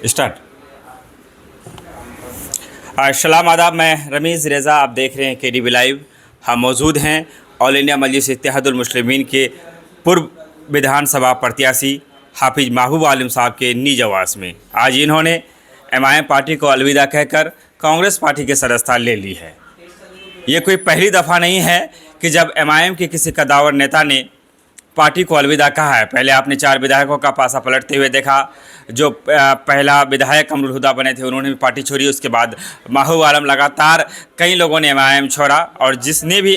Start. सलाम आदाब, मैं रमीज़ रेज़ा, आप देख रहे हैं KDB लाइव। हम मौजूद हैं ऑल इंडिया मजलिस इत्तेहादुल मुस्लिमीन के पूर्व विधानसभा प्रत्याशी हाफिज महबूब आलम साहब के निजवास में। आज इन्होंने MIM पार्टी को अलविदा कहकर कांग्रेस पार्टी की सदस्यता ले ली है। ये कोई पहली दफ़ा नहीं है कि जब MIM के किसी कद्दावर नेता ने पार्टी को अलविदा कहा है। पहले आपने 4 विधायकों का पासा पलटते हुए देखा। जो पहला विधायक कमरुल हुदा बने थे उन्होंने भी पार्टी छोड़ी। उसके बाद महबूब आलम, लगातार कई लोगों ने MIM छोड़ा और जिसने भी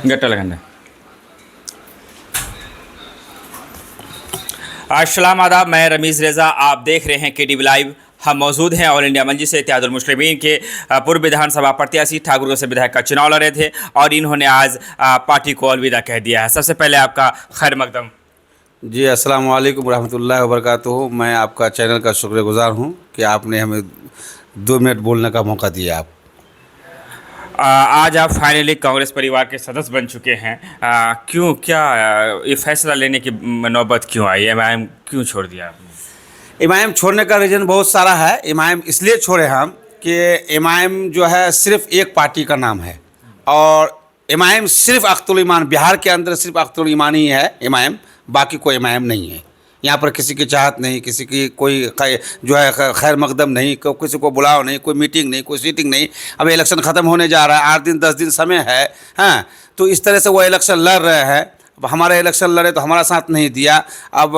गट्टा लगाना। अस्सलाम आदाब, मैं रमीज़ रेज़ा, आप देख रहे हैं KDB लाइव। हम मौजूद हैं ऑल इंडिया मजलिस इत्तेहादुल मुस्लिमीन के पूर्व विधानसभा प्रत्याशी ठाकुरगंज से विधायक का चुनाव लड़े थे और इन्होंने आज पार्टी को अलविदा कह दिया है। सबसे पहले आपका खैर मकदम। जी, अस्सलाम वालेकुम रहमतुल्लाहि व बरकातुहू। मैं आपका चैनल का शुक्रगुज़ार हूँ कि आपने हमें 2 मिनट बोलने का मौका दिया। आप आज आप फाइनली कांग्रेस परिवार के सदस्य बन चुके हैं। क्यों, क्या ये फैसला लेने की नौबत क्यों आई? MIM क्यों छोड़ दिया आपने? MIM छोड़ने का रीज़न बहुत सारा है। MIM इसलिए छोड़े हम कि MIM जो है सिर्फ एक पार्टी का नाम है और MIM सिर्फ अख्तुल ईमान, बिहार के अंदर सिर्फ अख्तुल ईमान ही है MIM, बाकी कोई MIM नहीं है। यहाँ पर किसी की चाहत नहीं, किसी की कोई जो है खैर मकदम नहीं, किसी को बुलाव नहीं, कोई मीटिंग नहीं, कोई सीटिंग नहीं। अब इलेक्शन ख़त्म होने जा रहा है, 8 दिन 10 दिन समय है। हाँ, तो इस तरह से वो इलेक्शन लड़ रहे हैं। अब हमारा इलेक्शन लड़े तो हमारा साथ नहीं दिया। अब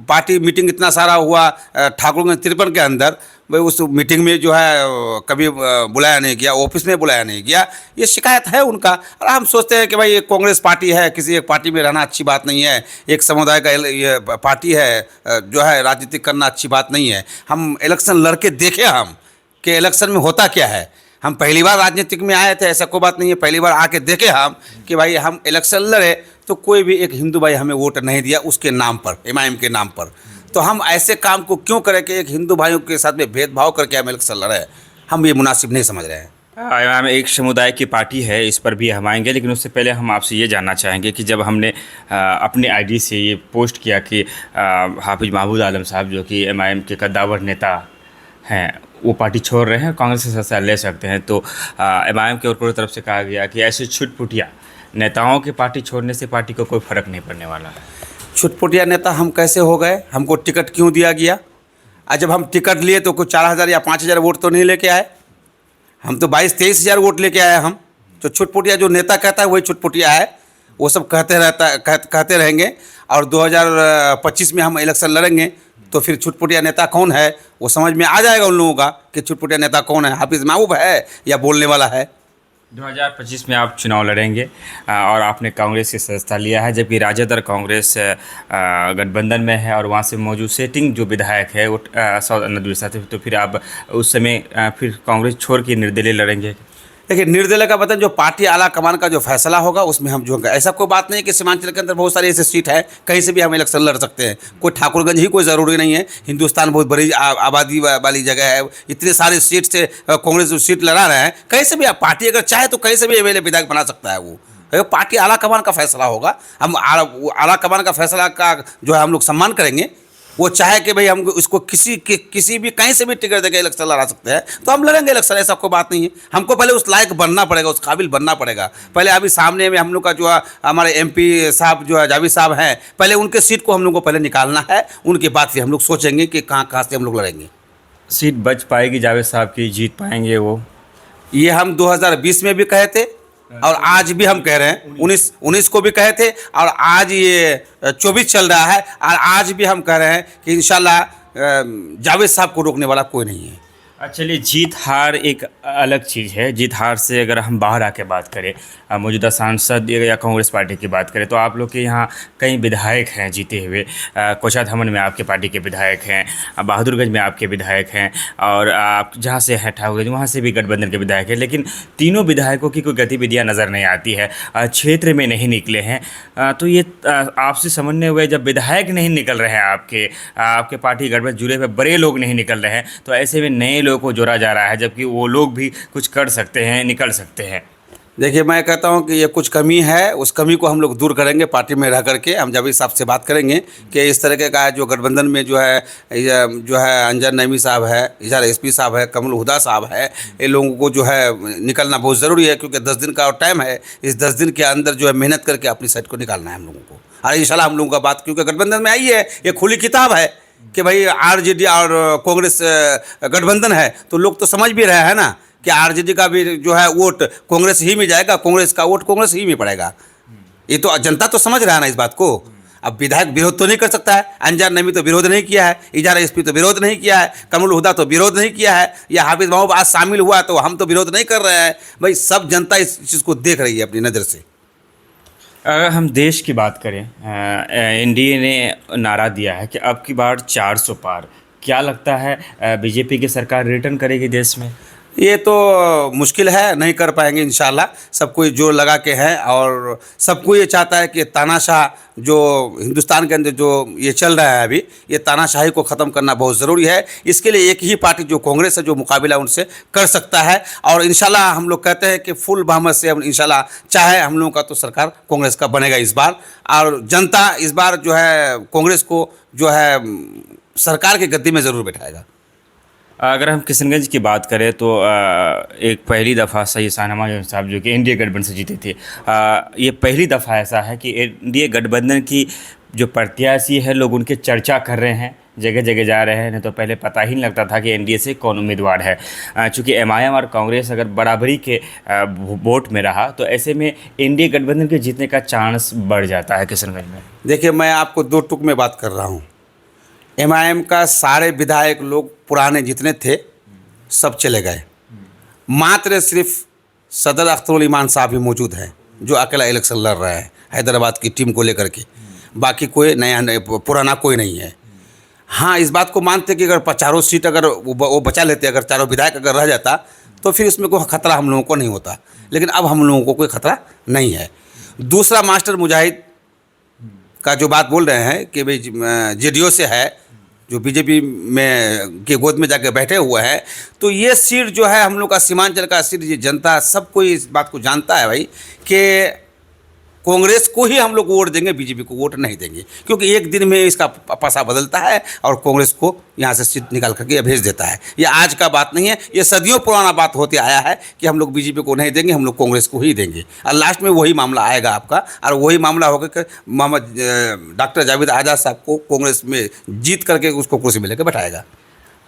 पार्टी मीटिंग इतना सारा हुआ ठाकुरगंज 53 के अंदर, भाई उस मीटिंग में जो है कभी बुलाया नहीं गया, ऑफिस में बुलाया नहीं गया। ये शिकायत है उनका। और हम सोचते हैं कि भाई ये कांग्रेस पार्टी है, किसी एक पार्टी में रहना अच्छी बात नहीं है। एक समुदाय का ये पार्टी है, जो है राजनीति करना अच्छी बात नहीं है। हम इलेक्शन लड़के देखे हम कि इलेक्शन में होता क्या है। हम पहली बार राजनीतिक में आए थे, ऐसा कोई बात नहीं है। पहली बार आके देखे हम कि भाई हम इलेक्शन लड़े तो कोई भी एक हिंदू भाई हमें वोट नहीं दिया उसके नाम पर, MIM के नाम पर। तो हम ऐसे काम को क्यों करें कि एक हिंदू भाइयों के साथ में भेदभाव करके हम इलेक्शन लड़े? हम ये मुनासिब नहीं समझ रहे हैं। MIM एक समुदाय की पार्टी है, इस पर भी हम आएंगे, लेकिन उससे पहले हम आपसे ये जानना चाहेंगे कि जब हमने अपने ID से ये पोस्ट किया कि हाफिज महबूब आलम साहब जो कि MIM के कद्दावर नेता हैं वो पार्टी छोड़ रहे हैं, कांग्रेस से सदस्य ले सकते हैं, तो MIM के और तरफ से कहा गया कि ऐसे छुटपुटिया नेताओं की पार्टी छोड़ने से पार्टी को कोई फ़र्क नहीं पड़ने वाला है। छुटपुटिया नेता हम कैसे हो गए? हमको टिकट क्यों दिया गया? आज जब हम टिकट लिए तो कुछ 4,000 या 5,000 वोट तो नहीं लेके आए। हम तो 22-23 हज़ार वोट लेके आए। हम तो छुटपुटिया जो नेता कहता है वही छुटपुटिया है। वो सब कहते रहेंगे और 2025 में हम इलेक्शन लड़ेंगे तो फिर छुटपुटिया नेता कौन है वो समझ में आ जाएगा उन लोगों का कि छुटपुटिया नेता कौन है, हाफिज महबूब है या बोलने वाला है। 2025 में आप चुनाव लड़ेंगे और आपने कांग्रेस की सदस्यता लिया है, जबकि राजद और कांग्रेस गठबंधन में है और वहाँ से मौजूद सेटिंग जो विधायक है वो सौद नदवी साहब थे। तो फिर आप उस समय फिर कांग्रेस छोड़ के निर्दलीय लड़ेंगे? देखिए, निर्दलीय का मतलब जो पार्टी आला कमान का जो फैसला होगा उसमें हम जो, ऐसा कोई बात नहीं कि सीमांचल के अंदर बहुत सारी ऐसी सीट है, कहीं से भी हम इलेक्शन लड़ सकते हैं। कोई ठाकुरगंज ही कोई ज़रूरी नहीं है। हिंदुस्तान बहुत बड़ी आबादी वाली जगह है, इतने सारे सीट से कांग्रेस जो सीट लड़ा रहे हैं, कहीं से भी आप पार्टी अगर चाहे तो कहीं से भी एमएलए विधायक बना सकता है। वो पार्टी आला कमान का फैसला होगा। हम आला कमान का फैसला का जो है हम लोग सम्मान करेंगे। वो चाहे कि भाई हम उसको किसी भी कहीं से भी टिकट देकर इलेक्शन लड़ा सकते हैं तो हम लड़ेंगे इलेक्शन, ऐसा कोई बात नहीं है। हमको पहले उस लायक बनना पड़ेगा, उस काबिल बनना पड़ेगा। पहले अभी सामने में हम लोग का जो है हमारे MP साहब जो है जावेद साहब हैं, पहले उनके सीट को हम लोग को पहले निकालना है। उनके बाद फिर हम लोग सोचेंगे कि कहाँ से हम लोग लड़ेंगे। सीट बच पाएगी जावेद साहब की, जीत पाएंगे वो? ये हम 2020 में भी कहे थे और आज भी हम कह रहे हैं। 19 को भी कहे थे और आज ये 24 चल रहा है और आज भी हम कह रहे हैं कि इंशाल्लाह जावेद साहब को रोकने वाला कोई नहीं है। चलिए, जीत हार एक अलग चीज़ है। जीत हार से अगर हम बाहर आके बात करें, मौजूदा सांसद या कांग्रेस पार्टी की बात करें, तो आप लोग के यहाँ कई विधायक हैं जीते हुए। कोचाधामन में आपके पार्टी के विधायक हैं, बहादुरगंज में आपके विधायक हैं और आप जहाँ से हैं ठाकुरगंज वहाँ से भी गठबंधन के विधायक हैं। लेकिन तीनों विधायकों की कोई गतिविधियाँ नज़र नहीं आती है, क्षेत्र में नहीं निकले हैं। तो ये आपसे समन्वय हुए जब विधायक नहीं निकल रहे हैं, आपके पार्टी गठबंधन जुड़े हुए बड़े लोग नहीं निकल रहे हैं, तो ऐसे में नए लोगों को जोड़ा जा रहा है, जबकि वो लोग भी कुछ कर सकते हैं, निकल सकते हैं। देखिए, मैं कहता हूं कि ये कुछ कमी है, उस कमी को हम लोग दूर करेंगे पार्टी में रह करके। हम जब इस साहब से बात करेंगे कि इस तरीके का जो गठबंधन में जो है अंजन नईमी साहब है, इधर एसपी साहब है, कमल हुदा साहब है, ये लोगों को जो है निकलना बहुत ज़रूरी है, क्योंकि 10 दिन का और टाइम है। इस 10 दिन के अंदर जो है मेहनत करके अपनी साइड को निकालना है हम लोगों को। और इंशाल्लाह हम लोगों का बात, क्योंकि गठबंधन में आई है, ये खुली किताब है कि भाई आरजेडी और कांग्रेस गठबंधन है, तो लोग तो समझ भी रहे हैं ना कि आरजेडी का भी जो है वोट कांग्रेस ही में जाएगा, कांग्रेस का वोट कांग्रेस ही में पड़ेगा। ये तो जनता तो समझ रहा है ना इस बात को। अब विधायक विरोध तो नहीं कर सकता है, अंजार नईमी तो विरोध नहीं किया है, इजारा एसपी तो विरोध नहीं किया है, कमल हुदा तो विरोध नहीं किया है, या हाफिज महबूब आज शामिल हुआ तो हम तो विरोध नहीं कर रहे हैं। भाई सब जनता इस चीज़ को देख रही है अपनी नज़र से। अगर हम देश की बात करें, एनडीए ने नारा दिया है कि अब की बार 400 पार। क्या लगता है बीजेपी की सरकार रिटर्न करेगी देश में? ये तो मुश्किल है, नहीं कर पाएंगे इंशाल्लाह। सब कोई जोर लगा के है, और सबको ये चाहता है कि तानाशाह जो हिंदुस्तान के अंदर जो ये चल रहा है अभी, ये तानाशाही को ख़त्म करना बहुत ज़रूरी है। इसके लिए एक ही पार्टी जो कांग्रेस है, जो मुकाबला उनसे कर सकता है। और इंशाल्लाह हम लोग कहते हैं कि फुल बहुमत से हम इंशाल्लाह, चाहे हम लोगों का तो सरकार कांग्रेस का बनेगा इस बार, और जनता इस बार जो है कांग्रेस को जो है सरकार की गद्दी में ज़रूर बैठाएगा। अगर हम किशनगंज की बात करें तो एक पहली दफ़ा सही शाहनवाज साहब जो कि एनडीए गठबंधन से जीते थे, ये पहली दफ़ा ऐसा है कि एनडीए गठबंधन की जो प्रत्याशी है लोग उनके चर्चा कर रहे हैं, जगह जगह जा रहे हैं। नहीं तो पहले पता ही नहीं लगता था कि एनडीए से कौन उम्मीदवार है। चूँकि एमआईएम और कांग्रेस अगर बराबरी के वोट में रहा तो ऐसे में एनडीए गठबंधन के जीतने का चांस बढ़ जाता है किशनगंज में। देखिए, मैं आपको दो टुक में बात कर रहा हूँ। एमआईएम का सारे विधायक लोग पुराने जितने थे सब चले गए, मात्र सिर्फ सदर अख्तरुल ईमान साहब ही मौजूद हैं जो अकेला इलेक्शन लड़ रहे हैं हैदराबाद की टीम को लेकर के। बाकी कोई नया पुराना कोई नहीं है। हाँ, इस बात को मानते कि अगर चारों सीट अगर वो बचा लेते, अगर चारों विधायक अगर रह जाता तो फिर इसमें कोई खतरा हम लोगों को नहीं होता। लेकिन अब हम लोगों को कोई खतरा नहीं है। दूसरा, मास्टर मुजाहिद का जो बात बोल रहे हैं कि भाई जेडीओ से है, जो बीजेपी में के गोद में जाके बैठे हुए हैं, तो ये सीट जो है हम लोग का सीमांचल का सीट, ये जनता सब कोई इस बात को जानता है भाई कि कांग्रेस को ही हम लोग वोट देंगे, बीजेपी को वोट नहीं देंगे। क्योंकि एक दिन में इसका पासा बदलता है और कांग्रेस को यहाँ से सीट निकाल करके भेज देता है। ये आज का बात नहीं है, ये सदियों पुराना बात होते आया है कि हम लोग बीजेपी को नहीं देंगे, हम लोग कांग्रेस को ही देंगे। और लास्ट में वही मामला आएगा आपका, और वही मामला होगा कि मोहम्मद डॉक्टर जावेद आज़ाद साहब को कांग्रेस में जीत करके उसको कुर्सी में लेकर बैठाएगा।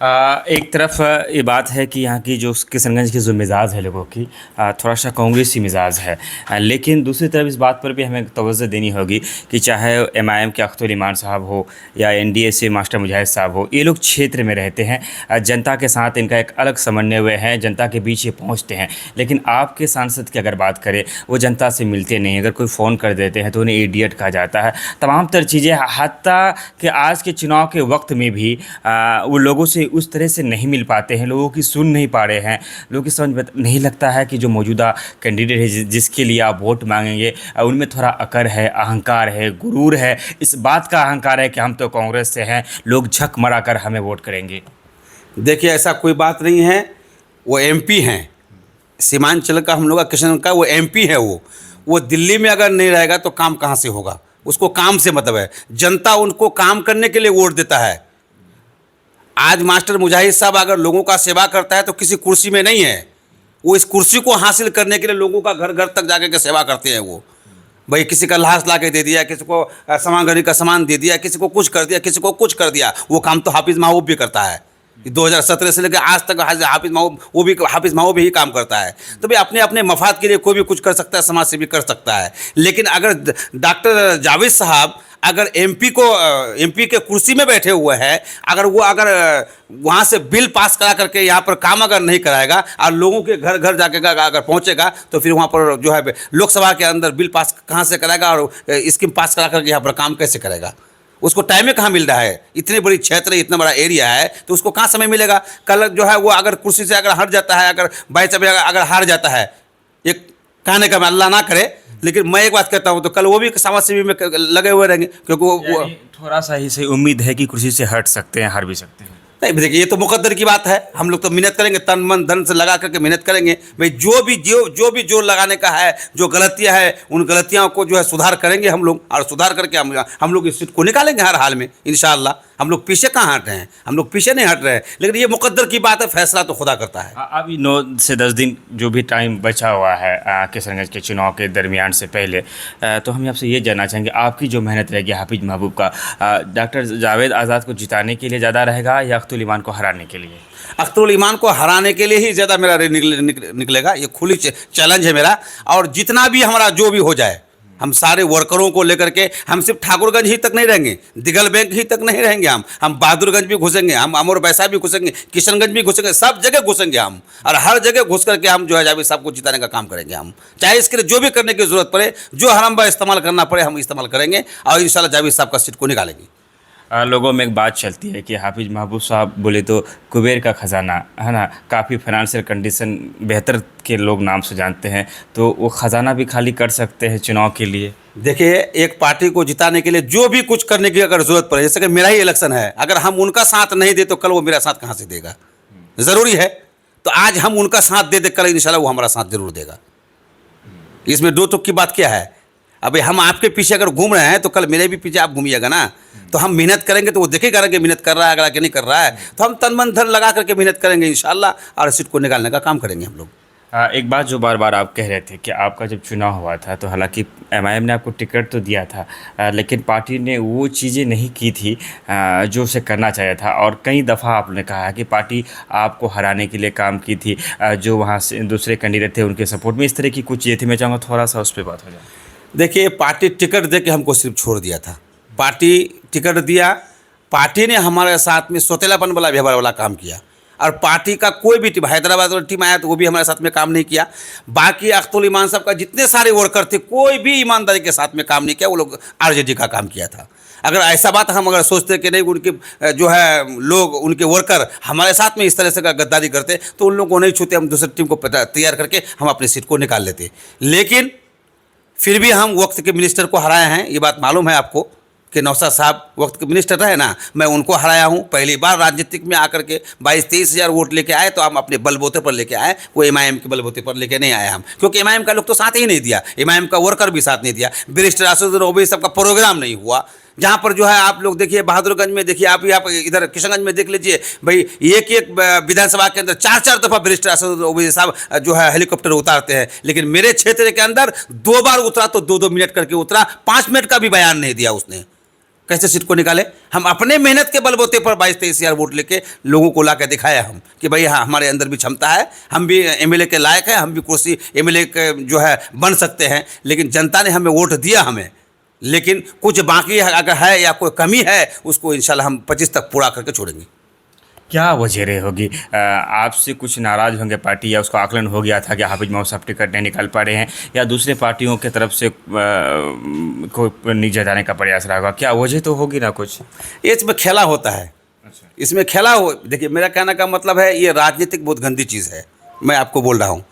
एक तरफ ये बात है कि यहाँ की जो किशनगंज की जो मिजाज है लोगों की, थोड़ा सा कांग्रेसी मिजाज है। लेकिन दूसरी तरफ इस बात पर भी हमें तवज्जो देनी होगी कि चाहे एमआईएम के अख्तरुल ईमान साहब हो या एनडीए से मास्टर मुजाहिद साहब हो, ये लोग क्षेत्र में रहते हैं, जनता के साथ इनका एक अलग समन्वय है, जनता के बीच ये पहुँचते हैं। लेकिन आपके सांसद की अगर बात करें, वो जनता से मिलते नहीं। अगर कोई फ़ोन कर देते हैं तो उन्हें इडियट कहा जाता है, तमाम तर चीज़ें। हत्ता कि आज के चुनाव के वक्त में भी वो लोगों से उस तरह से नहीं मिल पाते हैं, लोगों की सुन नहीं पा रहे हैं। लोगों की समझ में नहीं लगता है कि जो मौजूदा कैंडिडेट है जिसके लिए आप वोट मांगेंगे, उनमें थोड़ा अकड़ है, अहंकार है, गुरूर है। इस बात का अहंकार है कि हम तो कांग्रेस से हैं, लोग झक मरा कर हमें वोट करेंगे। देखिए, ऐसा कोई बात नहीं है। वो एमपी हैं, सीमांचल का हम लोग का किशनगंज का वो एमपी है। वो दिल्ली में अगर नहीं रहेगा तो काम कहाँ से होगा? उसको काम से मतलब है, जनता उनको काम करने के लिए वोट देता है। आज मास्टर मुजाहिद साहब अगर लोगों का सेवा करता है तो किसी कुर्सी में नहीं है, वो इस कुर्सी को हासिल करने के लिए लोगों का घर घर तक जाके के सेवा करते हैं। वो भाई किसी का लाश ला के दे दिया, किसी को सामागरी का सामान दे दिया, किसी को कुछ कर दिया, किसी को कुछ कर दिया। वो काम तो हाफिज महबूब भी करता है। 2017 से लेकर आज तक हाफिज महबूब भी ही काम करता है। तो भाई अपने अपने मफाद के लिए कोई भी कुछ कर सकता है, समाज सेवी कर सकता है। लेकिन अगर डॉक्टर जावेद साहब अगर एमपी के कुर्सी में बैठे हुए हैं, अगर वहाँ से बिल पास करा करके यहाँ पर काम अगर नहीं कराएगा और लोगों के घर घर जाके अगर पहुँचेगा, तो फिर वहाँ पर जो है लोकसभा के अंदर बिल पास कहाँ से कराएगा और स्कीम पास करा करके यहाँ पर काम कैसे करेगा? उसको टाइम में कहाँ मिल रहा है? इतनी बड़ी क्षेत्र, इतना बड़ा एरिया है, तो उसको कहाँ समय मिलेगा? कल जो है वो अगर कुर्सी से अगर हट जाता है, अगर बाई चांस अगर हार जाता है, एक कहने का मैं अल्लाह ना करे, लेकिन मैं एक बात कहता हूँ, तो कल वो भी समाज सेवी में लगे हुए रहेंगे। क्योंकि वो थोड़ा सा ही सही उम्मीद है कि कुर्सी से हट सकते हैं, हार भी सकते हैं। नहीं देखिए, ये तो मुकद्दर की बात है। हम लोग तो मेहनत करेंगे, तन मन धन से लगा करके मेहनत करेंगे भाई। जो भी जोर लगाने का है, जो गलतियां है, उन गलतियों को जो है सुधार करेंगे हम लोग, और सुधार करके हम लोग इस सीट को निकालेंगे हर हाल में इंशाअल्लाह। हम लोग पीछे कहाँ हट रहे हैं, हम लोग पीछे नहीं हट रहे हैं, लेकिन ये मुकद्दर की बात है, फैसला तो खुदा करता है। अभी 9 से 10 दिन जो भी टाइम बचा हुआ है किशनगंज के चुनाव के दरमियान से पहले, तो हम आपसे ये जानना चाहेंगे आपकी जो मेहनत रहेगी हाफिज महबूब का डॉक्टर जावेद आज़ाद को जिताने के लिए ज़्यादा रहेगा या अख्तुल ईमान को हराने के लिए? अख्तरुल ईमान को हराने के लिए ही ज़्यादा मेरा निकलेगा। ये खुली चैलेंज है मेरा। और जितना भी हमारा जो भी हो जाए, हम सारे वर्करों को लेकर के, हम सिर्फ ठाकुरगंज ही तक नहीं रहेंगे, दिगल बैंक ही तक नहीं रहेंगे, हम बहादुरगंज भी घुसेंगे, हम अमर बैसा भी घुसेंगे, किशनगंज भी घुसेंगे, सब जगह घुसेंगे हम। और हर जगह घुस करके हम जो है जावेद साहब को जिताने का काम करेंगे हम। चाहे इसके लिए जो भी करने की ज़रूरत पड़े, जो हरम्बा इस्तेमाल करना पड़े, हम इस्तेमाल करेंगे और इंशाल्लाह जावेद साहब का सीट को निकालेंगे। लोगों में एक बात चलती है कि हाफिज महबूब साहब बोले तो कुबेर का ख़जाना है ना, काफ़ी फाइनेंशियल कंडीशन बेहतर के लोग नाम से जानते हैं, तो वो ख़जाना भी खाली कर सकते हैं चुनाव के लिए। देखिए, एक पार्टी को जिताने के लिए जो भी कुछ करने की अगर ज़रूरत पड़े, जैसे कि मेरा ही इलेक्शन है, अगर हम उनका साथ नहीं दे तो कल वो मेरा साथ कहाँ से देगा? ज़रूरी है। तो आज हम उनका साथ दे कल इंशाल्लाह वो हमारा साथ जरूर देगा। इसमें दो टुक की बात क्या है? अभी हम आपके पीछे अगर घूम रहे हैं तो कल मेरे भी पीछे आप घूमिएगा ना। तो हम मेहनत करेंगे तो वो देखेगा कि मेहनत कर रहा है, अगर नहीं कर रहा है तो हम तन मन धन लगा करके मेहनत करेंगे इंशाल्लाह और सीट को निकालने का काम करेंगे हम लोग। एक बात जो बार बार आप कह रहे थे कि आपका जब चुनाव हुआ था तो हालांकि एमआईएम ने आपको टिकट तो दिया था, लेकिन पार्टी ने वो चीज़ें नहीं की थी जो उसे करना चाहिए था, और कई दफ़ा आपने कहा है कि पार्टी आपको हराने के लिए काम की थी, जो वहाँ से दूसरे कैंडिडेट थे उनके सपोर्ट में, इस तरह की कुछ चीज़ें थी। मैं चाहूँगा थोड़ा सा उस पर बात हो जाए। देखिए, पार्टी टिकट दे के हमको सिर्फ छोड़ दिया था। पार्टी टिकट दिया, पार्टी ने हमारे साथ में सौतेलापन वाला व्यवहार वाला काम किया, और पार्टी का कोई भी टीम, हैदराबाद वाला टीम आया तो वो भी हमारे साथ में काम नहीं किया। बाकी अख्तुल ईमान साहब का जितने सारे वर्कर थे, कोई भी ईमानदारी के साथ में काम नहीं किया। वो लोग आरजेडी का काम किया था। अगर ऐसा बात हम अगर सोचते कि नहीं, उनके जो है लोग, उनके वर्कर हमारे साथ में इस तरह से गद्दारी करते तो उन लोगों को नहीं छूते, हम दूसरी टीम को तैयार करके हम अपनी सीट को निकाल लेते। लेकिन फिर भी हम वक्त के मिनिस्टर को हराए हैं। ये बात मालूम है आपको कि नौशाद साहब वक्त के मिनिस्टर रहे ना, मैं उनको हराया हूँ। पहली बार राजनीतिक में आकर के 22-23 हज़ार वोट लेके आए, तो हम अपने बलबूते पर लेके आए, वो एमआईएम के बलबूते पर लेके नहीं आए हम, क्योंकि एमआईएम का लोग तो साथ ही नहीं दिया, एमआईएम का वर्कर भी साथ नहीं दिया। बैरिस्टर असदुद्दीन ओवैसी साहब का प्रोग्राम नहीं हुआ। जहाँ पर जो है आप लोग देखिए, बहादुरगंज में देखिए, आप इधर किशनगंज में देख लीजिए भाई, एक विधानसभा के अंदर 4-4 दफ़ा बैरिस्टर असदुद्दीन ओवैसी साहब जो है हेलीकॉप्टर उतारते हैं, लेकिन मेरे क्षेत्र के अंदर 2 बार उतरा तो 2-2 मिनट करके उतरा, 5 मिनट का भी बयान नहीं दिया उसने। कैसे सीट को निकाले? हम अपने मेहनत के बलबूते पर 22-23 हज़ार वोट लेके लोगों को ला के दिखाया हम कि भाई हाँ, हमारे अंदर भी क्षमता है, हम भी एमएलए के लायक हैं, हम भी कुर्सी एमएलए के जो है बन सकते हैं। लेकिन जनता ने हमें वोट दिया हमें, लेकिन कुछ बाकी अगर है या कोई कमी है, उसको इंशाल्लाह हम 25 तक पूरा करके छोड़ेंगे। क्या वजह होगी? आपसे कुछ नाराज़ होंगे पार्टी, या उसका आकलन हो गया था कि हाफिज महबूब साहब टिकट नहीं निकाल पा रहे हैं, या दूसरे पार्टियों की तरफ से कोई नीचे जाने का प्रयास रहा होगा? क्या वजह तो होगी ना कुछ? ये इसमें खेला होता है। अच्छा। इसमें खेला हो, देखिए मेरा कहने का मतलब है, ये राजनीतिक बहुत गंदी चीज़ है। मैं आपको बोल रहा हूँ,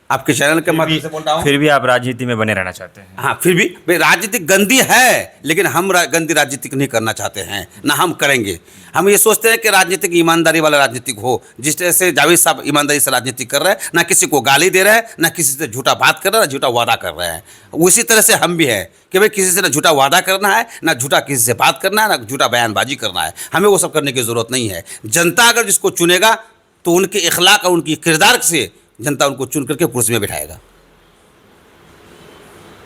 आपके चैनल के माध्यम से बोल रहा हूँ। फिर भी आप राजनीति में बने रहना चाहते हैं? हाँ, फिर भी भाई राजनीति गंदी है, लेकिन हम गंदी राजनीति नहीं करना चाहते हैं, ना हम करेंगे। हम ये सोचते हैं कि राजनीतिक ईमानदारी वाला राजनीतिक हो, जिस तरह से जावेद साहब ईमानदारी से राजनीति कर रहे हैं, ना किसी को गाली दे रहे हैं, ना किसी से झूठा बात कर रहे हैं, ना झूठा वादा कर रहे हैं। उसी तरह से हम भी हैं कि भाई किसी से ना झूठा वादा करना है, ना झूठा किसी से बात करना है, ना झूठा बयानबाजी करना है। हमें वो सब करने की ज़रूरत नहीं है। जनता अगर जिसको चुनेगा तो उनके इखलाक और उनकी किरदार से जनता उनको चुन करके कुर्सी में बिठाएगा।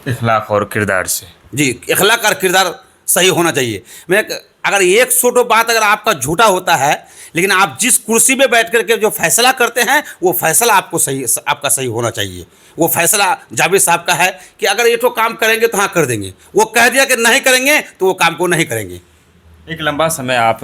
इखलाक और किरदार से? जी, इखलाक और किरदार सही होना चाहिए। मैं अगर एक छोटो बात अगर आपका झूठा होता है, लेकिन आप जिस कुर्सी में बैठ करके जो फैसला करते हैं, वो फैसला आपको सही, आपका सही होना चाहिए। वो फैसला जावेद साहब का है कि अगर ये तो काम करेंगे तो हाँ कर देंगे, वो कह दिया कि नहीं करेंगे तो वो काम को नहीं करेंगे। एक लंबा समय आप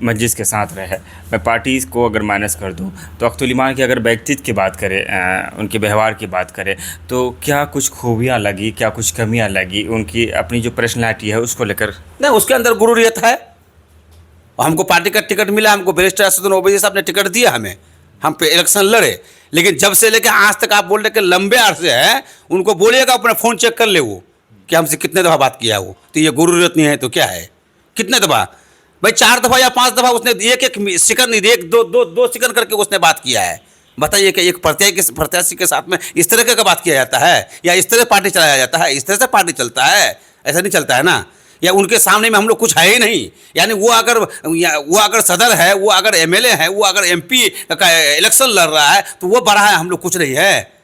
मस्जिद के साथ रहे। मैं पार्टी को अगर माइनस कर दूं तो अख्तुल ईमान की अगर व्यक्तित्व की बात करें, उनके व्यवहार की बात करें, तो क्या कुछ खूबियां लगी, क्या कुछ कमियां लगी उनकी? अपनी जो पर्सनैलिटी है उसको लेकर? नहीं, उसके अंदर गुरूरियत है। हमको पार्टी का टिकट मिला, हमको बैरिस्टर असदुद्दीन ओवैसी साहब ने टिकट दिया हमें, हम पे इलेक्शन लड़े, लेकिन जब से लेकर आज तक आप बोल रहे कि लंबे अरसे हैं, उनको बोलिएगा अपना फ़ोन चेक कर ले वो कि हमसे कितने दफ़ा बात किया है वो। तो ये गुरूरियत नहीं है तो क्या है? कितने दफ़ा भाई 4 दफ़ा या 5 दफ़ा उसने एक एक सेकंड, एक दो दो दो सेकंड करके उसने बात किया है। बताइए कि एक प्रत्याशी के साथ में इस तरह का बात किया जाता है, या इस तरह पार्टी चलाया जाता है? इस तरह से पार्टी चलता है? ऐसा नहीं चलता है ना। या उनके सामने में हम लोग कुछ है ही नहीं। यानी वो अगर सदर है, वो अगर एमएलए है, वो अगर एमपी का इलेक्शन लड़ रहा है तो वो बड़ा है, हम लोग कुछ नहीं है।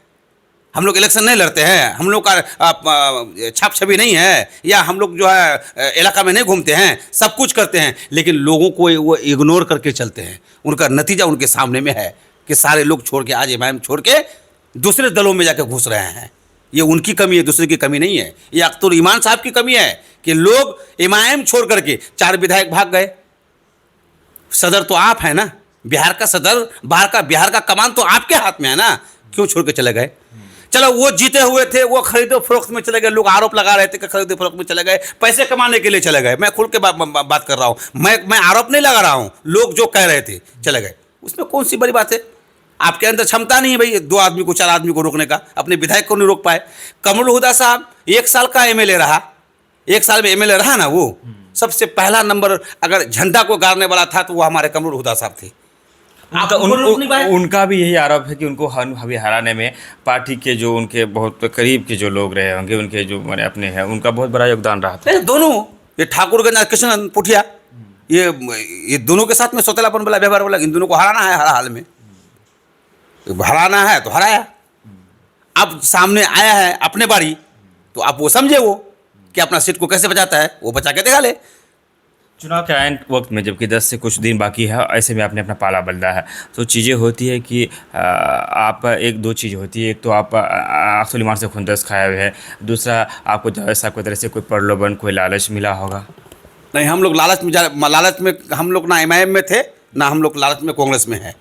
हम लोग इलेक्शन नहीं लड़ते हैं, हम लोग का छाप छवि नहीं है, या हम लोग जो है इलाका में नहीं घूमते हैं, सब कुछ करते हैं, लेकिन लोगों को वो इग्नोर करके चलते हैं। उनका नतीजा उनके सामने में है कि सारे लोग छोड़ के, आज एमआईएम छोड़ के दूसरे दलों में जाकर घुस रहे हैं। ये उनकी कमी है, दूसरे की कमी नहीं है। ये अख्तर ईमान साहब की कमी है कि लोग एमआईएम छोड़ करके 4 विधायक भाग गए। सदर तो आप हैं ना, बिहार का सदर, बिहार का कमान तो आपके हाथ में है ना, क्यों छोड़ के चले गए? चलो वो जीते हुए थे, वो खरीदो फरोख्त में चले गए, लोग आरोप लगा रहे थे कि खरीदो फरोख्त में चले गए, पैसे कमाने के लिए चले गए। मैं खुल के बात कर रहा हूँ, मैं आरोप नहीं लगा रहा हूँ, लोग जो कह रहे थे चले गए, उसमें कौन सी बड़ी बात है? आपके अंदर क्षमता नहीं है भाई 2 आदमी को, 4 आदमी को रोकने का, अपने विधायक को नहीं रोक पाए। कमरुल हुदा साहब 1 साल का एमएलए रहा, 1 साल में एमएलए रहा ना, वो सबसे पहला नंबर अगर झंडा को गाड़ने वाला था तो वो हमारे कमरुल हुदा साहब थे। उनका भी यही आरोप है कि उनको अभी हराने में पार्टी के जो उनके बहुत करीब के जो लोग रहे होंगे, उनके जो मैंने अपने हैं, उनका बहुत बड़ा योगदान रहा था। दोनों, ये ठाकुरगंज कृष्ण पुठिया, ये दोनों के साथ में सौतेलापन वाला व्यवहार वाला, इन दोनों को हराना है, हर हाल में हराना है तो हराया। अब सामने आया है अपने बारी, तो आप वो समझे वो कि अपना सीट को कैसे बचाता है, वो बचा के दिखा ले। चुनाव के आयन वक्त में जबकि 10 से कुछ दिन बाकी है, ऐसे में आपने अपना पाला बदला है, तो चीज़ें होती है कि आप एक दो चीज़ होती है। एक तो आप अख्तर ईमान से खुंदस खाए हुए हैं, दूसरा आपको जावेद साहब की तरफ से कोई प्रलोभन, कोई लालच मिला होगा। नहीं, हम लोग लालच में हम लोग ना एमआईएम में थे, ना हम लोग लालच में कांग्रेस में है।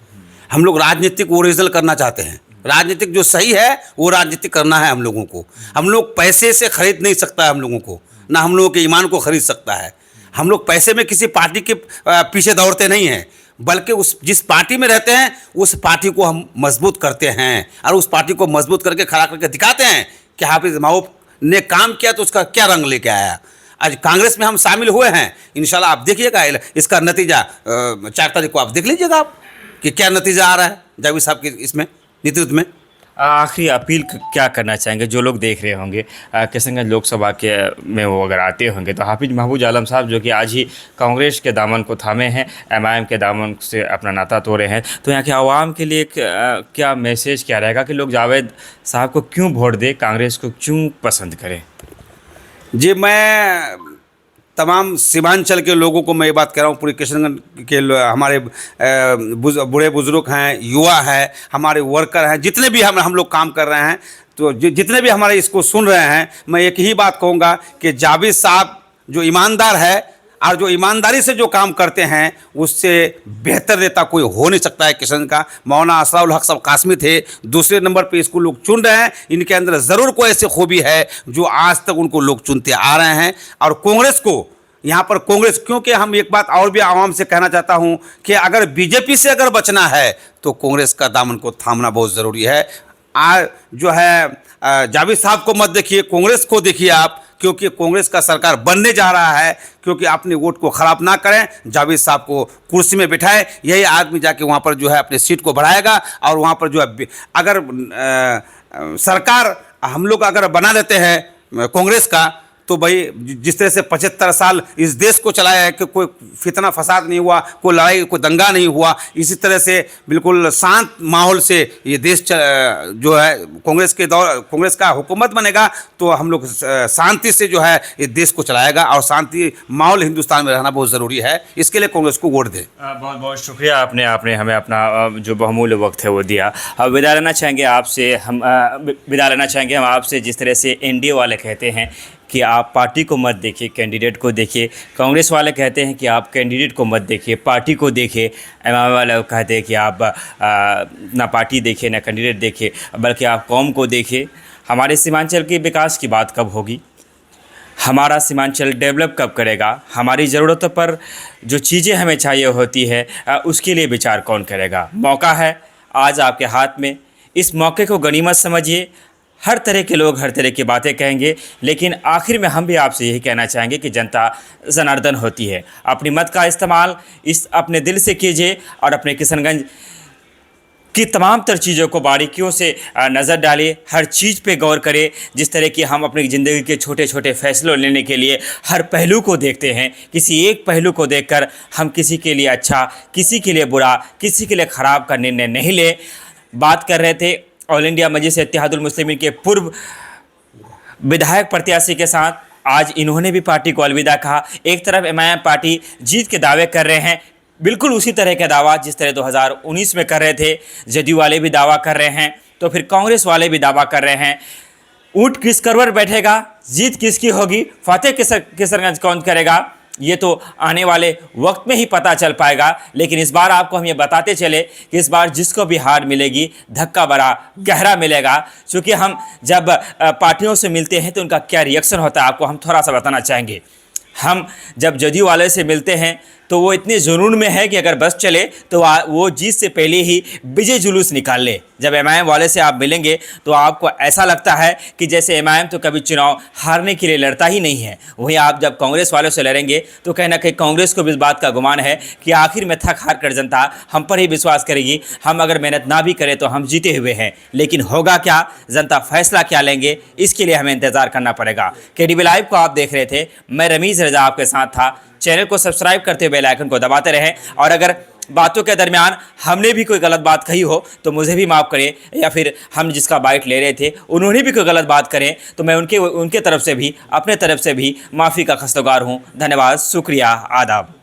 हम लोग राजनीतिक ओरिजिनल करना चाहते हैं, राजनीतिक जो सही है वो राजनीतिक करना है हम लोगों को। हम लोग पैसे से खरीद नहीं सकता है हम लोगों को, ना हम लोगों के ईमान को खरीद सकता है। हम लोग पैसे में किसी पार्टी के पीछे दौड़ते नहीं हैं, बल्कि उस जिस पार्टी में रहते हैं उस पार्टी को हम मजबूत करते हैं, और उस पार्टी को मजबूत करके खड़ा करके दिखाते हैं कि हाफिज महबूब ने काम किया तो उसका क्या रंग लेके आया। आज कांग्रेस में हम शामिल हुए हैं, इंशाल्लाह आप देखिएगा इसका नतीजा 4 तारीख को आप देख लीजिएगा आप कि क्या नतीजा आ रहा है जावेद साहब के इसमें नेतृत्व में। आखिरी अपील क्या करना चाहेंगे जो लोग देख रहे होंगे किशनगंज लोकसभा के में वो अगर आते होंगे, तो हाफिज महबूब आलम साहब जो कि आज ही कांग्रेस के दामन को थामे हैं, एमआईएम के दामन से अपना नाता तोड़े हैं, तो यहाँ के आवाम के लिए क्या मैसेज क्या रहेगा कि लोग जावेद साहब को क्यों वोट दें, कांग्रेस को क्यों पसंद करें? जी, मैं तमाम सीमांचल के लोगों को मैं ये बात कह रहा हूँ, पूरे किशनगंज के हमारे बूढ़े बुजुर्ग हैं, युवा हैं, हमारे वर्कर हैं, जितने भी हम लोग काम कर रहे हैं, तो जितने भी हमारे इसको सुन रहे हैं, मैं एक ही बात कहूँगा कि जावेद साहब जो ईमानदार है और जो ईमानदारी से जो काम करते हैं, उससे बेहतर नेता कोई हो नहीं सकता है किशनगंज का। मौलाना असराउल हक साहब कासमी थे, दूसरे नंबर पे इसको लोग चुन रहे हैं। इनके अंदर ज़रूर कोई ऐसी खूबी है जो आज तक उनको लोग चुनते आ रहे हैं। और कांग्रेस को यहाँ पर क्योंकि हम एक बात और भी आवाम से कहना चाहता हूँ कि अगर बीजेपी से अगर बचना है तो कांग्रेस का दामन को थामना बहुत ज़रूरी है। आज जो है जावेद साहब को मत देखिए, कांग्रेस को देखिए आप, क्योंकि कांग्रेस का सरकार बनने जा रहा है। क्योंकि अपने वोट को ख़राब ना करें, जावेद साहब को कुर्सी में बिठाएं, यही आदमी जाके वहाँ पर जो है अपने सीट को बढ़ाएगा। और वहाँ पर जो है अगर सरकार हम लोग अगर बना देते हैं कांग्रेस का, तो भाई जिस तरह से 75 साल इस देश को चलाया है कि कोई फितना फसाद नहीं हुआ, कोई लड़ाई कोई दंगा नहीं हुआ, इसी तरह से बिल्कुल शांत माहौल से ये देश जो है कांग्रेस का हुकूमत बनेगा, तो हम लोग शांति से जो है इस देश को चलाएगा। और शांति माहौल हिंदुस्तान में रहना बहुत ज़रूरी है, इसके लिए कांग्रेस को वोट दें। बहुत बहुत शुक्रिया, आपने हमें अपना जो बहुमूल्य वक्त है वो दिया। अब विदा लेना चाहेंगे हम आपसे जिस तरह से एनडीए वाले कहते हैं कि आप पार्टी को मत देखिए, कैंडिडेट को देखिए। कांग्रेस वाले कहते हैं कि आप कैंडिडेट को मत देखिए, पार्टी को देखिए। एमआईएम वाले कहते हैं कि आप ना पार्टी देखिए ना कैंडिडेट देखिए, बल्कि आप कौम को देखिए। हमारे सीमांचल के विकास की बात कब होगी, हमारा सीमांचल डेवलप कब करेगा, हमारी ज़रूरतों पर जो चीज़ें हमें चाहिए होती है उसके लिए विचार कौन करेगा। मौका है आज आपके हाथ में, इस मौके को गनीमत समझिए। हर तरह के लोग हर तरह की बातें कहेंगे, लेकिन आखिर में हम भी आपसे यही कहना चाहेंगे कि जनता जनार्दन होती है। अपनी मत का इस्तेमाल इस अपने दिल से कीजिए और अपने किशनगंज की तमाम तर चीज़ों को बारीकियों से नज़र डालिए, हर चीज़ पे गौर करें। जिस तरह कि हम अपनी ज़िंदगी के छोटे छोटे फैसलों लेने के लिए हर पहलू को देखते हैं, किसी एक पहलू को देखकर हम किसी के लिए अच्छा, किसी के लिए बुरा, किसी के लिए ख़राब का निर्णय नहीं ले। बात कर रहे थे ऑल इंडिया मजलिस इत्तेहादुल मुस्लिमीन के पूर्व विधायक प्रत्याशी के साथ। आज इन्होंने भी पार्टी को अलविदा कहा। एक तरफ एमआईएम पार्टी जीत के दावे कर रहे हैं, बिल्कुल उसी तरह का दावा जिस तरह 2019 में कर रहे थे। जदयू वाले भी दावा कर रहे हैं, तो फिर कांग्रेस वाले भी दावा कर रहे हैं। ऊंट किस करवर बैठेगा, जीत किसकी होगी, फतेह किशनगंज कौन करेगा, ये तो आने वाले वक्त में ही पता चल पाएगा। लेकिन इस बार आपको हम ये बताते चले कि इस बार जिसको भी हार मिलेगी, धक्का बड़ा गहरा मिलेगा। क्योंकि हम जब पार्टियों से मिलते हैं तो उनका क्या रिएक्शन होता है, आपको हम थोड़ा सा बताना चाहेंगे। हम जब जदयू वाले से मिलते हैं तो वो इतने जुनून में है कि अगर बस चले तो वो जीत से पहले ही विजय जुलूस निकाल ले। जब एमआईएम वाले से आप मिलेंगे तो आपको ऐसा लगता है कि जैसे एमआईएम तो कभी चुनाव हारने के लिए लड़ता ही नहीं है। वहीं आप जब कांग्रेस वालों से लड़ेंगे तो कहीं ना कहीं कांग्रेस को भी इस बात का गुमान है कि आखिर में थक हार कर जनता हम पर ही विश्वास करेगी, हम अगर मेहनत ना भी करें तो हम जीते हुए हैं। लेकिन होगा क्या, जनता फैसला क्या लेंगे, इसके लिए हमें इंतज़ार करना पड़ेगा। केडीबी लाइव को आप देख रहे थे, मैं रमीज़ रज़ा आपके साथ था। चैनल को सब्सक्राइब करते हुए बेल आइकन को दबाते रहें, और अगर बातों के दरमियान हमने भी कोई गलत बात कही हो तो मुझे भी माफ़ करें, या फिर हम जिसका बाइट ले रहे थे उन्होंने भी कोई गलत बात करें तो मैं उनके तरफ से भी, अपने तरफ से भी माफ़ी का ख़स्तगार हूँ। धन्यवाद, शुक्रिया, आदाब।